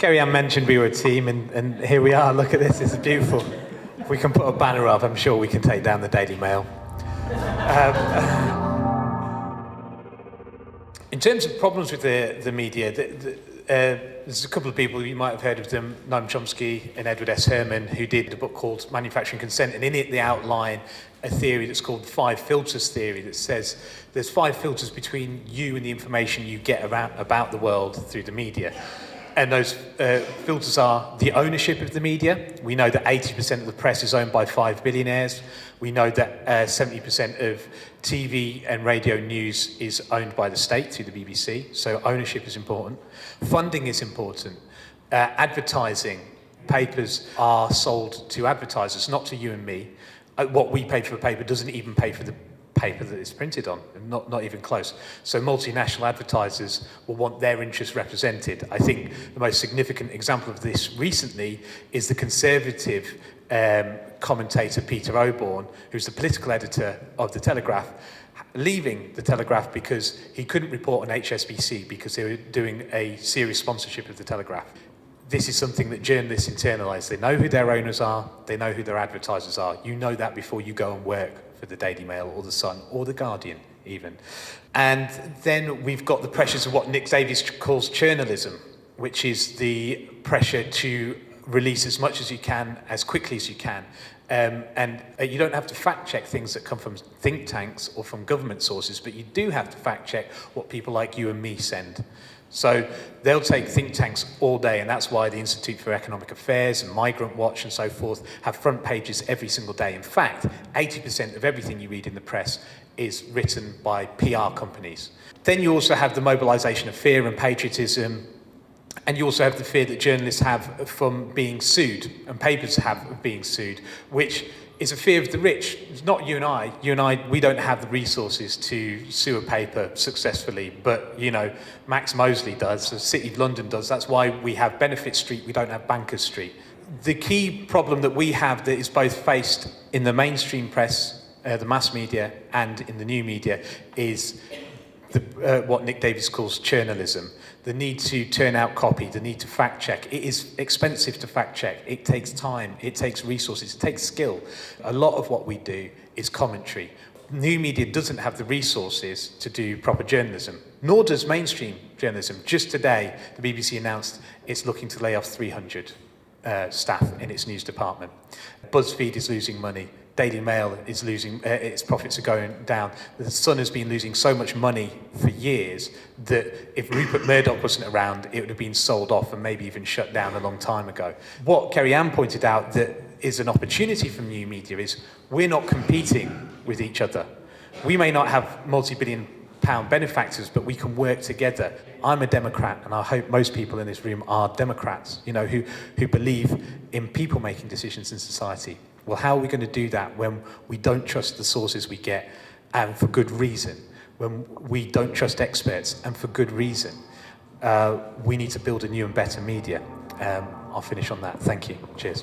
Kerry-Anne mentioned we were a team, and here we are. Look at this, it's beautiful. If we can put a banner up, I'm sure we can take down the Daily Mail. In terms of problems with the media, there's a couple of people, you might have heard of them, Noam Chomsky and Edward S. Herman, who did a book called Manufacturing Consent, and in it they outline a theory that's called the 5 filters theory, that says there's 5 filters between you and the information you get about the world through the media. And those filters are the ownership of the media. We know that 80% of the press is owned by 5 billionaires. We know that 70% of TV and radio news is owned by the state through the BBC. So ownership is important. Funding is important. Advertising. Papers are sold to advertisers, not to you and me. What we pay for a paper doesn't even pay for the paper that it's printed on, not even close. So multinational advertisers will want their interests represented. I think the most significant example of this recently is the Conservative commentator Peter Oborne, who's the political editor of The Telegraph, leaving The Telegraph because he couldn't report on HSBC because they were doing a serious sponsorship of The Telegraph. This is something that journalists internalise. They know who their owners are, they know who their advertisers are. You know that before you go and work for the Daily Mail or the Sun or the Guardian even. And then we've got the pressures of what Nick Davies calls churnalism, which is the pressure to release as much as you can, as quickly as you can. And you don't have to fact check things that come from think tanks or from government sources, but you do have to fact check what people like you and me send. So they'll take think tanks all day, and that's why the Institute for Economic Affairs and Migrant Watch and so forth have front pages every single day. In fact, 80% of everything you read in the press is written by PR companies. Then you also have the mobilisation of fear and patriotism, and you also have the fear that journalists have from being sued, and papers have of being sued, which is a fear of the rich. It's not you and I. You and I, we don't have the resources to sue a paper successfully, but, you know, Max Mosley does, the City of London does. That's why we have Benefit Street, we don't have Bankers Street. The key problem that we have that is both faced in the mainstream press, the mass media, and in the new media is what Nick Davies calls churnalism. The need to turn out copy, the need to fact check. It is expensive to fact check. It takes time, it takes resources, it takes skill. A lot of what we do is commentary. New media doesn't have the resources to do proper journalism, nor does mainstream journalism. Just today, the BBC announced it's looking to lay off 300 staff in its news department. BuzzFeed is losing money. Daily Mail is losing, its profits are going down. The Sun has been losing so much money for years that if Rupert Murdoch wasn't around, it would have been sold off and maybe even shut down a long time ago. What Kerry-Anne pointed out that is an opportunity for new media is we're not competing with each other. We may not have multi-billion pound benefactors, but we can work together. I'm a Democrat, and I hope most people in this room are Democrats, you know, who believe in people making decisions in society. Well, how are we going to do that when we don't trust the sources we get, and for good reason? When we don't trust experts, and for good reason? We need to build a new and better media. I'll finish on that. Thank you. Cheers.